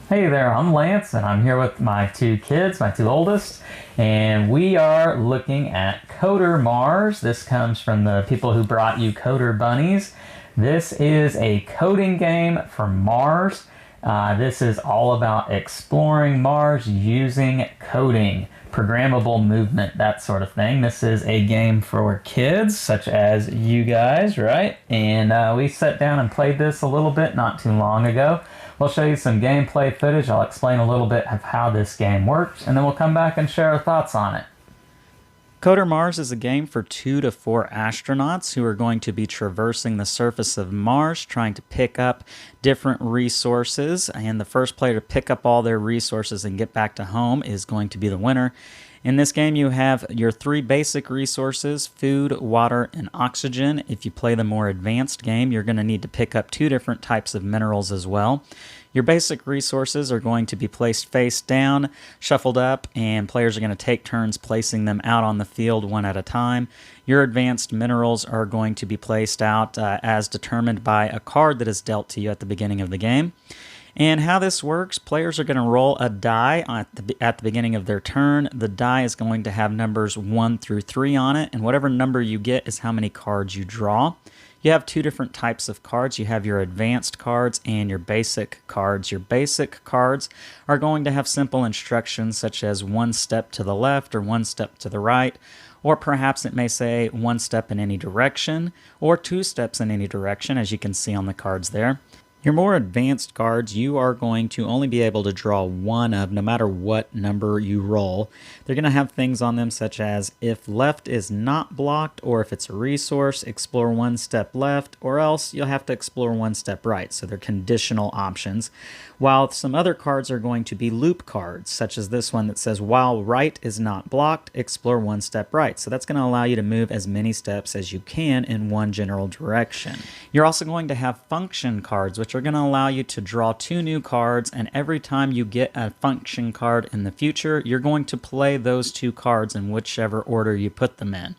Hey there, I'm Lance, and I'm here with my two kids, my two oldest, and we are looking at Codermarz. This comes from the people who brought you Coder Bunnyz. This is a coding game for Mars. This is all about exploring Mars using coding, programmable movement, that sort of thing. This is a game for kids, such as you guys, right? And we sat down and played this a little bit not too long ago. We'll show you some gameplay footage. I'll explain a little bit of how this game works, and then we'll come back and share our thoughts on it. Codermarz is a game for 2 to 4 astronauts who are going to be traversing the surface of Mars, trying to pick up different resources, and the first player to pick up all their resources and get back to home is going to be the winner. In this game, you have your 3 basic resources: food, water, and oxygen. If you play the more advanced game, you're going to need to pick up 2 different types of minerals as well. Your basic resources are going to be placed face down, shuffled up, and players are going to take turns placing them out on the field one at a time. Your advanced minerals are going to be placed out as determined by a card that is dealt to you at the beginning of the game. And how this works, players are going to roll a die at the beginning of their turn. The die is going to have numbers 1 through 3 on it, and whatever number you get is how many cards you draw. You have 2 different types of cards. You have your advanced cards and your basic cards. Your basic cards are going to have simple instructions such as 1 step to the left or 1 step to the right, or perhaps it may say 1 step in any direction or 2 steps in any direction, as you can see on the cards there. Your more advanced cards, you are going to only be able to draw 1 of no matter what number you roll. They're going to have things on them such as if left is not blocked, or if it's a resource, explore 1 step left, or else you'll have to explore 1 step right. So they're conditional options. While some other cards are going to be loop cards, such as this one that says while right is not blocked, explore 1 step right. So that's going to allow you to move as many steps as you can in one general direction. You're also going to have function cards, which are going to allow you to draw 2 new cards, and every time you get a function card in the future, you're going to play those 2 cards in whichever order you put them in.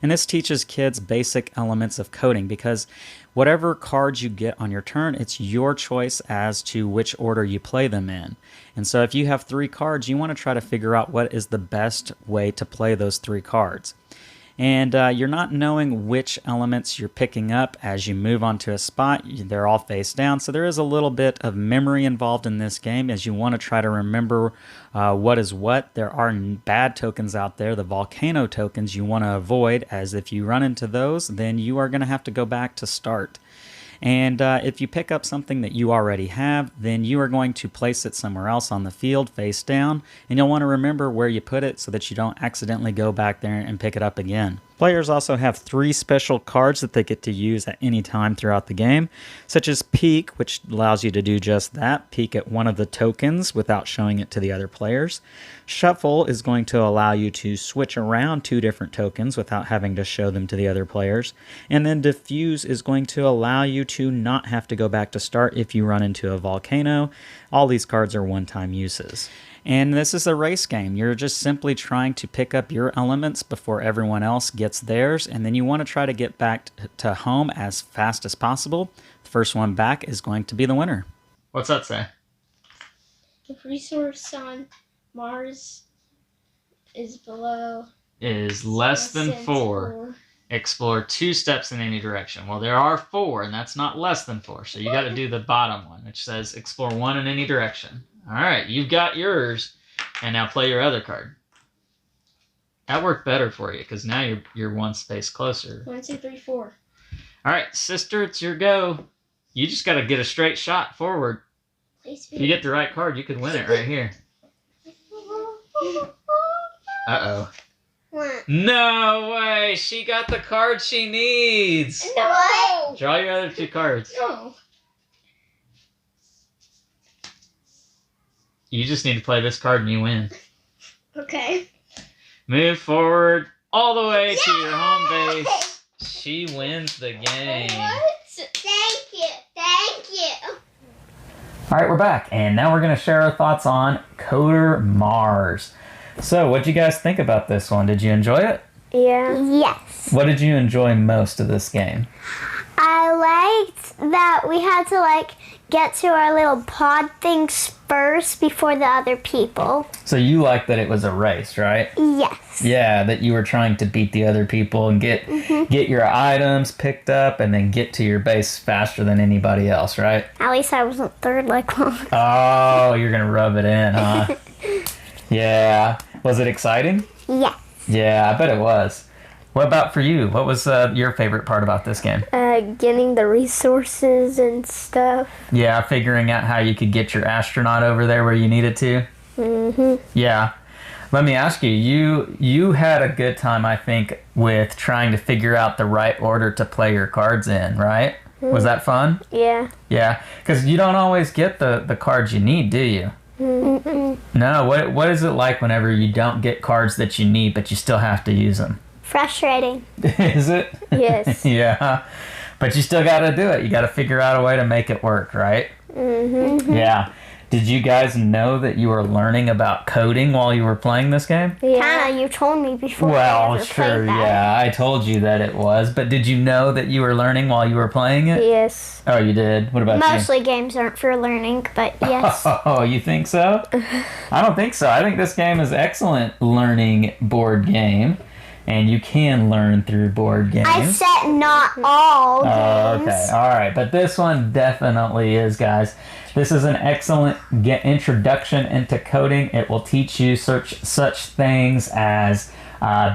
And this teaches kids basic elements of coding, because whatever cards you get on your turn, it's your choice as to which order you play them in. And so if you have 3 cards, you want to try to figure out what is the best way to play those 3 cards. And you're not knowing which elements you're picking up as you move onto a spot. They're all face down, so there is a little bit of memory involved in this game as you want to try to remember what is what. There are bad tokens out there, the volcano tokens you want to avoid, as if you run into those, then you are going to have to go back to start. And if you pick up something that you already have, then you are going to place it somewhere else on the field face down, and you'll want to remember where you put it so that you don't accidentally go back there and pick it up again. Players also have 3 special cards that they get to use at any time throughout the game, such as Peek, which allows you to do just that, peek at one of the tokens without showing it to the other players. Shuffle is going to allow you to switch around 2 different tokens without having to show them to the other players. And then Diffuse is going to allow you to not have to go back to start if you run into a volcano. All these cards are one-time uses. And this is a race game. You're just simply trying to pick up your elements before everyone else gets theirs, and then you want to try to get back to home as fast as possible. The first one back is going to be the winner. What's that say? The resource on Mars is below... Is less than 4. Explore 2 steps in any direction. Well, there are 4, and that's not less than 4, so you got to do the bottom one, which says explore 1 in any direction. All right, you've got yours, and now play your other card. That worked better for you, because now you're 1 space closer. 1, 2, 3, 4. All right, sister, it's your go. You just got to get a straight shot forward. If you get the right card, you could win it right here. Uh-oh. What? No way! She got the card she needs! No! Draw your other 2 cards. No. You just need to play this card and you win. Okay. Move forward all the way to your home base. She wins the game. What? Thank you. Thank you. All right, we're back, and now we're going to share our thoughts on Codermarz. So, what did you guys think about this one? Did you enjoy it? Yeah. Yes. What did you enjoy most of this game? I liked that we had to like get to our little pod things first before the other people. So you like that it was a race, right? Yes. Yeah, that you were trying to beat the other people and get your items picked up and then get to your base faster than anybody else, right? At least I wasn't third like long. Oh, you're gonna rub it in, huh? Yeah. Was it exciting? Yeah. Yeah, I bet it was. What about for you? What was your favorite part about this game? Getting the resources and stuff. Yeah, figuring out how you could get your astronaut over there where you needed to. Yeah. Let me ask you, you had a good time, I think, with trying to figure out the right order to play your cards in, right? Was that fun? Yeah. Yeah, because you don't always get the cards you need, do you? No, what is it like whenever you don't get cards that you need, but you still have to use them? Frustrating. Is it? Yes. Yeah. But you still got to do it. You got to figure out a way to make it work, right? Yeah. Did you guys know that you were learning about coding while you were playing this game? Yeah. Kinda, you told me before I Well, ever sure, played that. yeah. I told you that it was. But did you know that you were learning while you were playing it? Yes. Oh, you did? What about Mostly games aren't for learning, but yes. Oh, you think so? I don't think so. I think this game is excellent learning board game. And you can learn through board games. I said not all games. Okay, all right, but this one definitely is, guys. This is an excellent introduction into coding. It will teach you such things as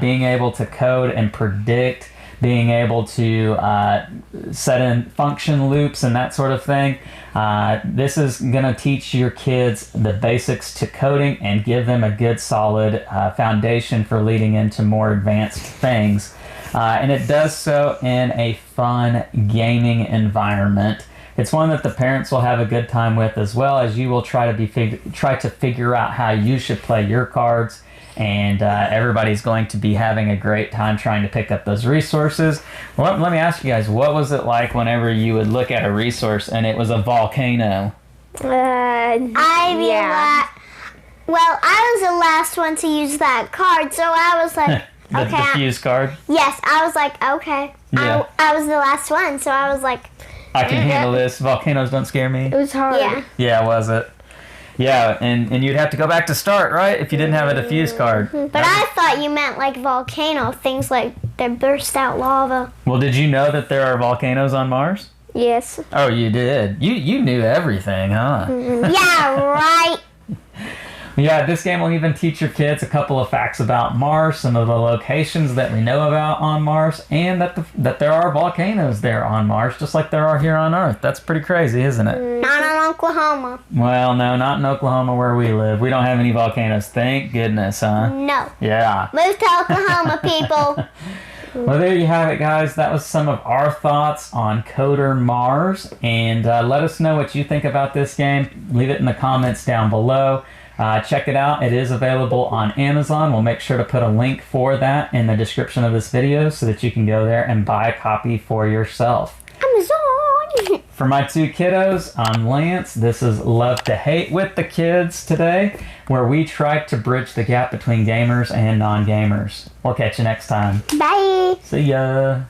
being able to code and predict, being able to set in function loops and that sort of thing. This is going to teach your kids the basics to coding and give them a good solid foundation for leading into more advanced things. And it does so in a fun gaming environment. It's one that the parents will have a good time with, as well as you will try to figure out how you should play your cards. And everybody's going to be having a great time trying to pick up those resources. Well, let me ask you guys, what was it like whenever you would look at a resource and it was a volcano? I was the last one to use that card, so I was like, The fuse card? yes, I was like, okay. Yeah. I was the last one, so I was like, I can handle this. Volcanoes don't scare me. It was hard. yeah. Yeah, was it? Yeah, and you'd have to go back to start, right? If you didn't have a diffuse card. But I thought you meant like volcano, things like that burst out lava. Well, did you know that there are volcanoes on Mars? Yes. Oh, you did. You knew everything, huh? Yeah, right. Yeah, this game will even teach your kids a couple of facts about Mars, some of the locations that we know about on Mars, and that there are volcanoes there on Mars, just like there are here on Earth. That's pretty crazy, isn't it? Not in Oklahoma. Well, no, not in Oklahoma where we live. We don't have any volcanoes. Thank goodness, huh? No. Yeah. Move to Oklahoma, people. Well, there you have it, guys. That was some of our thoughts on Codermarz. And let us know what you think about this game. Leave it in the comments down below. Check it out. It is available on Amazon. We'll make sure to put a link for that in the description of this video so that you can go there and buy a copy for yourself. Amazon. For my two kiddos, I'm Lance. This is Love to Hate with the Kids today, where we try to bridge the gap between gamers and non-gamers. We'll catch you next time. Bye. See ya.